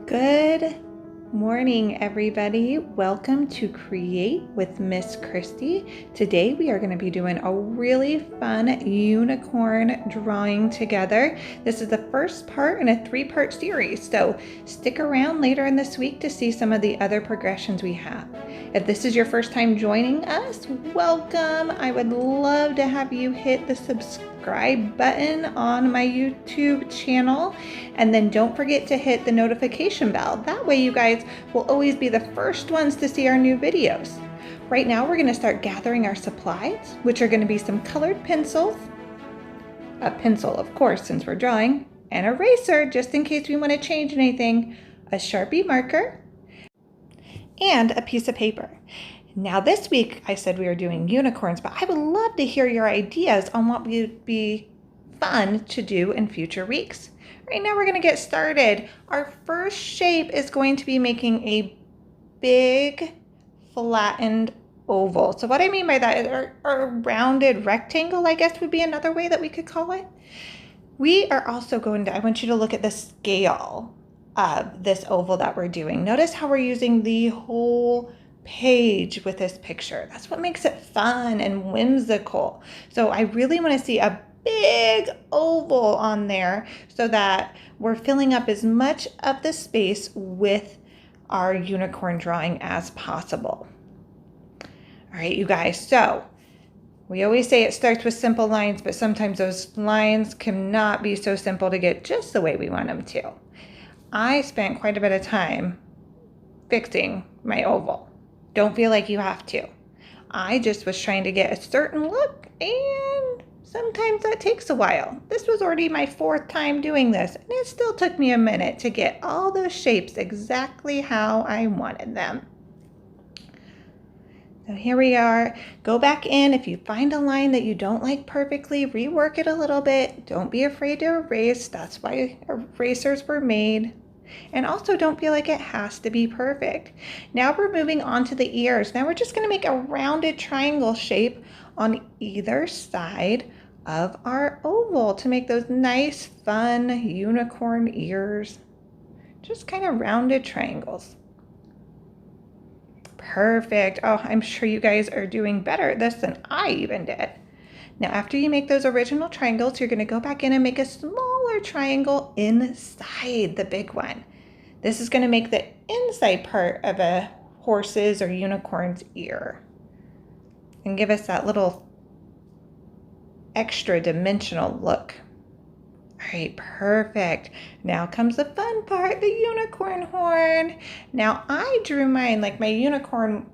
Good morning, everybody. Welcome to Create with Miss Cristy. Today we are going to be doing a really fun unicorn drawing together. This is the first part in a 3-part series, so stick around later in this week to see some of the other progressions we have. If this is your first time joining us, welcome. I would love to have you hit the subscribe button on my YouTube channel, and then don't forget to hit the notification bell. That way you guys will always be the first ones to see our new videos. Right now we're going to start gathering our supplies, which are going to be some colored pencils, a pencil of course since we're drawing, an eraser just in case we want to change anything, a Sharpie marker, and a piece of paper. Now this week I said we were doing unicorns, but I would love to hear your ideas on what would be fun to do in future weeks. Right now we're going to get started. Our first shape is going to be making a big flattened oval. So what I mean by that is our rounded rectangle, I guess would be another way that we could call it. We are also going to, I want you to look at the scale of this oval that we're doing. Notice how we're using the whole page with this picture. That's what makes it fun and whimsical. So I really want to see a big oval on there so that we're filling up as much of the space with our unicorn drawing as possible. All right, you guys, so we always say it starts with simple lines, but sometimes those lines cannot be so simple to get just the way we want them to. I spent quite a bit of time fixing my oval. Don't feel like you have to. I just was trying to get a certain look, and sometimes that takes a while. This was already my 4th time doing this, and it still took me a minute to get all those shapes exactly how I wanted them. So here we are. Go back in. If you find a line that you don't like perfectly, rework it a little bit. Don't be afraid to erase. That's why erasers were made. And also don't feel like it has to be perfect. Now we're moving on to the ears. Now we're just going to make a rounded triangle shape on either side of our oval to make those nice, fun unicorn ears. Just kind of rounded triangles. Perfect. Oh, I'm sure you guys are doing better at this than I even did. Now, after you make those original triangles, you're going to go back in and make a smaller triangle inside the big one. This is going to make the inside part of a horse's or unicorn's ear and give us that little extra dimensional look. All right, perfect. Now comes the fun part, the unicorn horn. Now I drew mine like my unicorn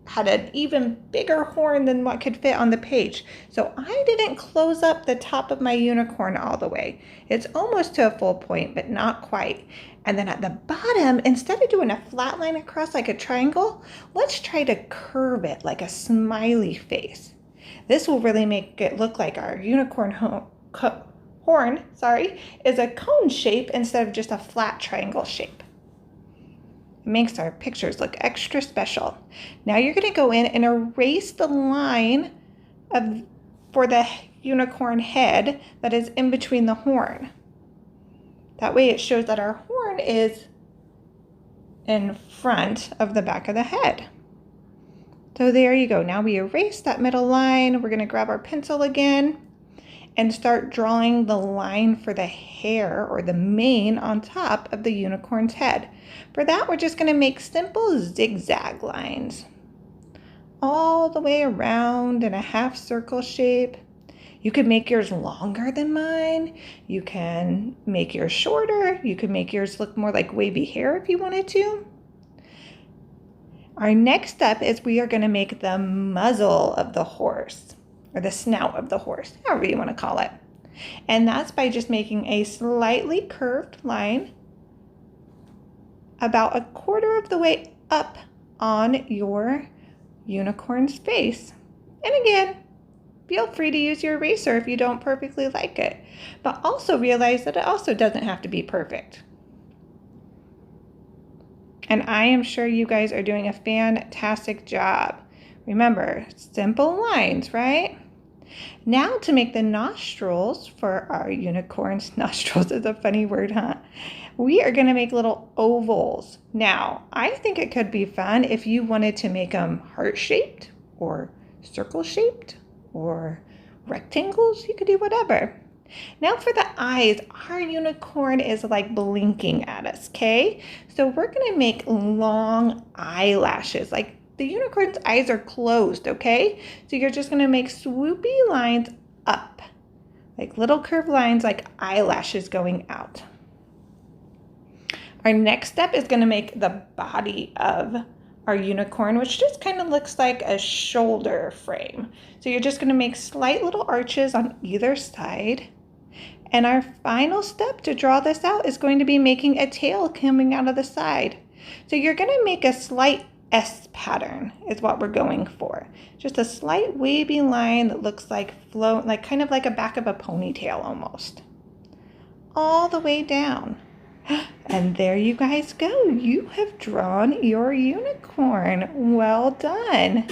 had an even bigger horn than what could fit on the page. So I didn't close up the top of my unicorn all the way. It's almost to a full point, but not quite. And then at the bottom, instead of doing a flat line across like a triangle, let's try to curve it like a smiley face. This will really make it look like our unicorn horn is a cone shape instead of just a flat triangle shape. It makes our pictures look extra special. Now you're going to go in and erase the line for the unicorn head that is in between the horn. That way it shows that our horn is in front of the back of the head. So there you go. Now we erase that middle line. We're going to grab our pencil again and start drawing the line for the hair or the mane on top of the unicorn's head. For that, we're just going to make simple zigzag lines all the way around in a half circle shape. You could make yours longer than mine. You can make yours shorter. You could make yours look more like wavy hair if you wanted to. Our next step is we are going to make the muzzle of the horse, or the snout of the horse, however you want to call it. And that's by just making a slightly curved line about 1/4 of the way up on your unicorn's face. And again, feel free to use your eraser if you don't perfectly like it, but also realize that it also doesn't have to be perfect. And I am sure you guys are doing a fantastic job. Remember, simple lines, right? Now to make the nostrils for our unicorn's, nostrils is a funny word, huh? we are going to make little ovals. Now, I think it could be fun if you wanted to make them heart-shaped or circle-shaped or rectangles. You could do whatever. Now for the eyes, our unicorn is like blinking at us, okay? So we're going to make long eyelashes. Like the unicorn's eyes are closed, okay? So you're just going to make swoopy lines up, like little curved lines like eyelashes going out. Our next step is going to make the body of our unicorn, which just kind of looks like a shoulder frame. So you're just going to make slight little arches on either side. And our final step to draw this out is going to be making a tail coming out of the side. So you're going to make a slight S pattern is what we're going for. Just a slight wavy line that looks like like kind of like a back of a ponytail almost. All the way down. And there you guys go. You have drawn your unicorn. Well done.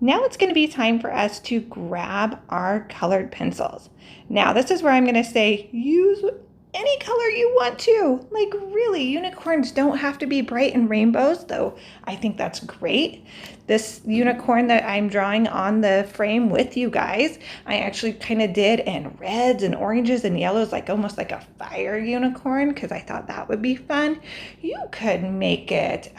Now it's going to be time for us to grab our colored pencils. Now this is where I'm going to say use any color you want to. Like really, unicorns don't have to be bright and rainbows, though I think that's great. This unicorn that I'm drawing on the frame with you guys, I actually kind of did in reds and oranges and yellows, like almost like a fire unicorn, because I thought that would be fun. You could make it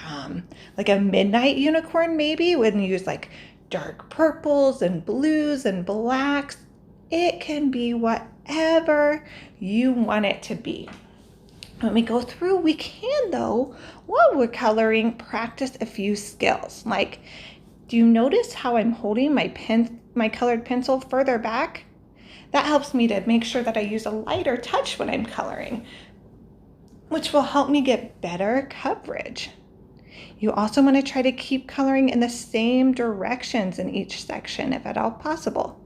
like a midnight unicorn maybe, when you use like dark purples and blues and blacks. It can be whatever you want it to be. When we go through, we can, though, while we're coloring, practice a few skills. Like, do you notice how I'm holding my colored pencil further back? That helps me to make sure that I use a lighter touch when I'm coloring, which will help me get better coverage. You also want to try to keep coloring in the same directions in each section, if at all possible,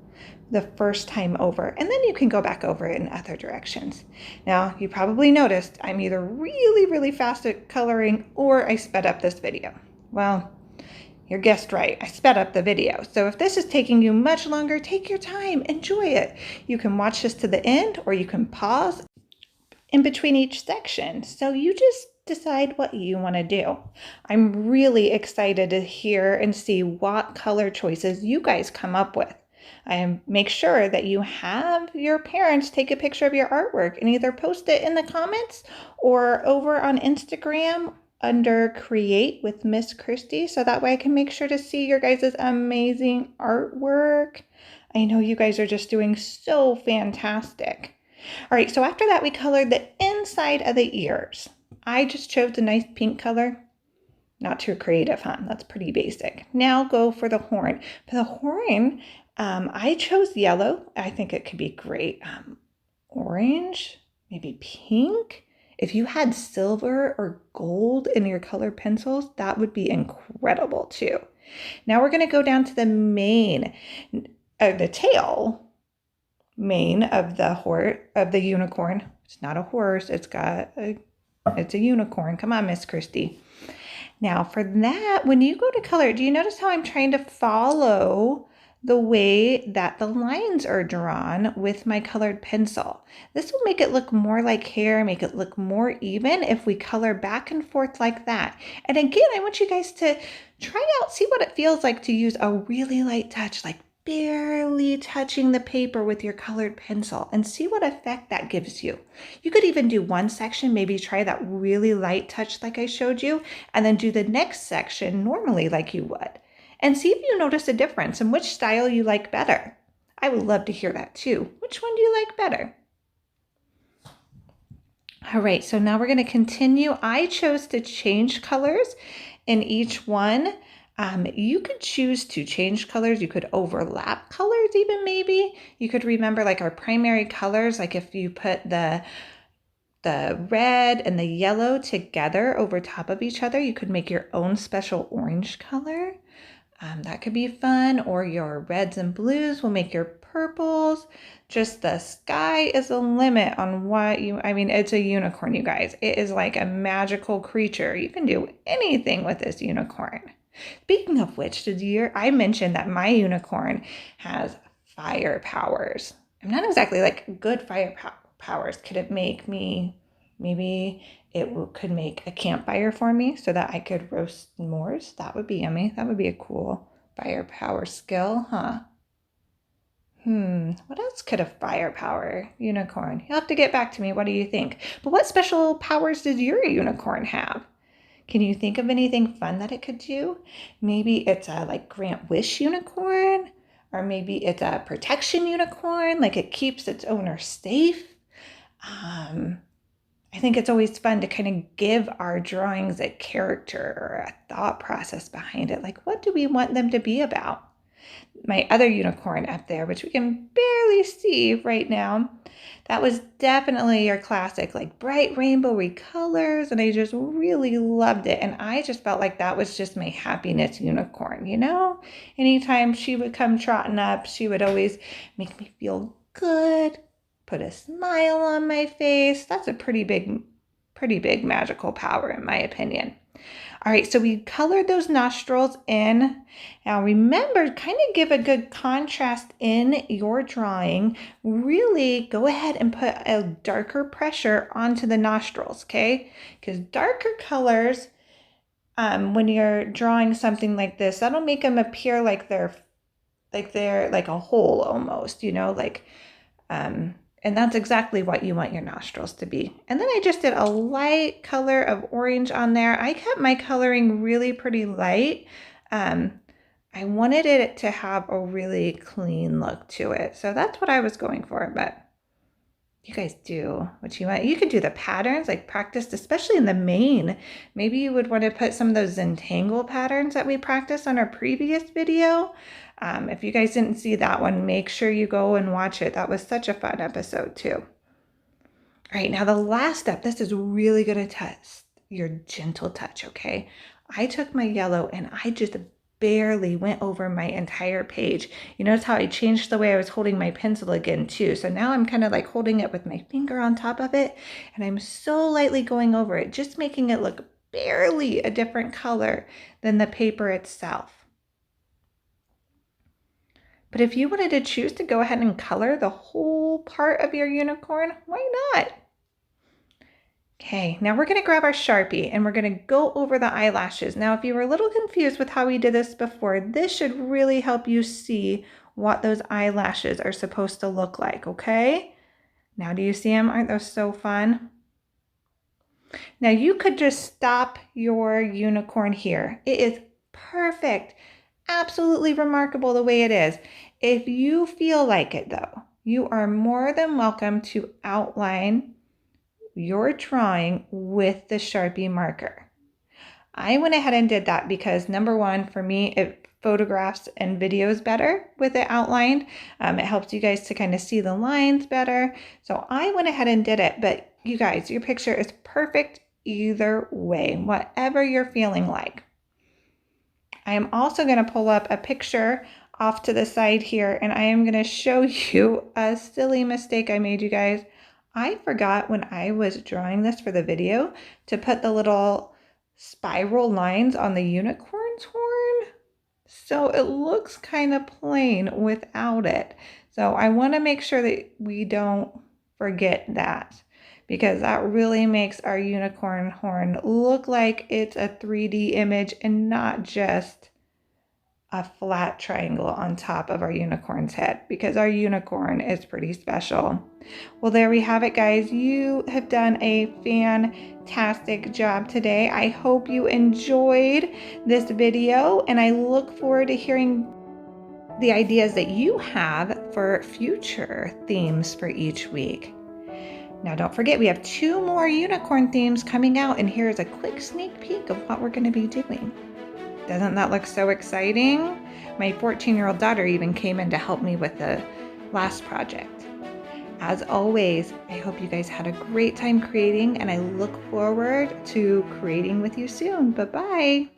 the first time over, and then you can go back over it in other directions. Now, you probably noticed I'm either really fast at coloring or I sped up this video. Well, you guessed right, I sped up the video. So if this is taking you much longer, take your time, enjoy it. You can watch this to the end or you can pause in between each section. So you just decide what you want to do. I'm really excited to hear and see what color choices you guys come up with. Make sure that you have your parents take a picture of your artwork and either post it in the comments or over on Instagram under Create with Miss Cristy, so that way I can make sure to see your guys' amazing artwork. I know you guys are just doing so fantastic. All right, so after that we colored the inside of the ears. I just chose a nice pink color. Not too creative, huh? That's pretty basic. Now go for the horn. For the horn, I chose yellow. I think it could be great. Orange, maybe pink. If you had silver or gold in your colored pencils, that would be incredible too. Now we're going to go down to the mane, the tail mane of the unicorn. It's not a horse. It's a unicorn. Come on, Miss Cristy. Now for that, when you go to color, do you notice how I'm trying to follow the way that the lines are drawn with my colored pencil? This will make it look more like hair, make it look more even if we color back and forth like that. And again, I want you guys to try out, see what it feels like to use a really light touch, like barely touching the paper with your colored pencil, and see what effect that gives you. You could even do one section, maybe try that really light touch like I showed you, and then do the next section normally like you would. And see if you notice a difference and which style you like better. I would love to hear that too. Which one do you like better? All right, so now we're going to continue. I chose to change colors in each one. You could choose to change colors. You could overlap colors even maybe. You could remember like our primary colors, like if you put the red and the yellow together over top of each other, you could make your own special orange color. That could be fun, or your reds and blues will make your purples. Just the sky is the limit on what it's a unicorn, you guys. It is like a magical creature. You can do anything with this unicorn. Speaking of which, I mentioned that my unicorn has fire powers. I'm not exactly like good fire powers. Could it make me Maybe it could make a campfire for me so that I could roast s'mores. That would be yummy. That would be a cool firepower skill, huh? What else could a firepower unicorn? You'll have to get back to me. What do you think? But what special powers does your unicorn have? Can you think of anything fun that it could do? Maybe it's a like grant wish unicorn, or maybe it's a protection unicorn, like it keeps its owner safe. I think it's always fun to kind of give our drawings a character or a thought process behind it. Like, what do we want them to be about? My other unicorn up there, which we can barely see right now, that was definitely your classic, like bright rainbowy colors. And I just really loved it. And I just felt like that was just my happiness unicorn, you know? Anytime she would come trotting up, she would always make me feel good, put a smile on my face. That's a pretty big magical power in my opinion. All right, so we colored those nostrils in. Now remember, kind of give a good contrast in your drawing. Really go ahead and put a darker pressure onto the nostrils, okay? Because darker colors, when you're drawing something like this, that'll make them appear like they're like a hole almost, you know, like and that's exactly what you want your nostrils to be. And then I just did a light color of orange on there. I kept my coloring really pretty light. I wanted it to have a really clean look to it. So that's what I was going for, but you guys do what you want. You could do the patterns, like practice, especially in the mane. Maybe you would want to put some of those Zentangle patterns that we practiced on our previous video. If you guys didn't see that one, make sure you go and watch it. That was such a fun episode too. All right, now the last step, this is really going to test your gentle touch, okay? I took my yellow and I just barely went over my entire page. You notice how I changed the way I was holding my pencil again too. So now I'm kind of like holding it with my finger on top of it, and I'm so lightly going over it, just making it look barely a different color than the paper itself. But if you wanted to choose to go ahead and color the whole part of your unicorn, why not? Okay, now we're going to grab our Sharpie and we're going to go over the eyelashes. Now, if you were a little confused with how we did this before, this should really help you see what those eyelashes are supposed to look like, okay? Now, do you see them? Aren't those so fun? Now, you could just stop your unicorn here. It is perfect. Absolutely remarkable the way it is. If you feel like it though, you are more than welcome to outline your drawing with the Sharpie marker. I went ahead and did that because number one, for me, it photographs and videos better with it outlined. It helps you guys to kind of see the lines better. So I went ahead and did it, but you guys, your picture is perfect either way, whatever you're feeling like. I am also going to pull up a picture off to the side here, and I am going to show you a silly mistake I made, you guys. I forgot when I was drawing this for the video to put the little spiral lines on the unicorn's horn. So it looks kind of plain without it. So I want to make sure that we don't forget that, because that really makes our unicorn horn look like it's a 3D image and not just a flat triangle on top of our unicorn's head, because our unicorn is pretty special. Well, there we have it, guys. You have done a fantastic job today. I hope you enjoyed this video, and I look forward to hearing the ideas that you have for future themes for each week. Now, don't forget, we have 2 more unicorn themes coming out, and here's a quick sneak peek of what we're going to be doing. Doesn't that look so exciting? My 14-year-old daughter even came in to help me with the last project. As always, I hope you guys had a great time creating, and I look forward to creating with you soon. Bye-bye.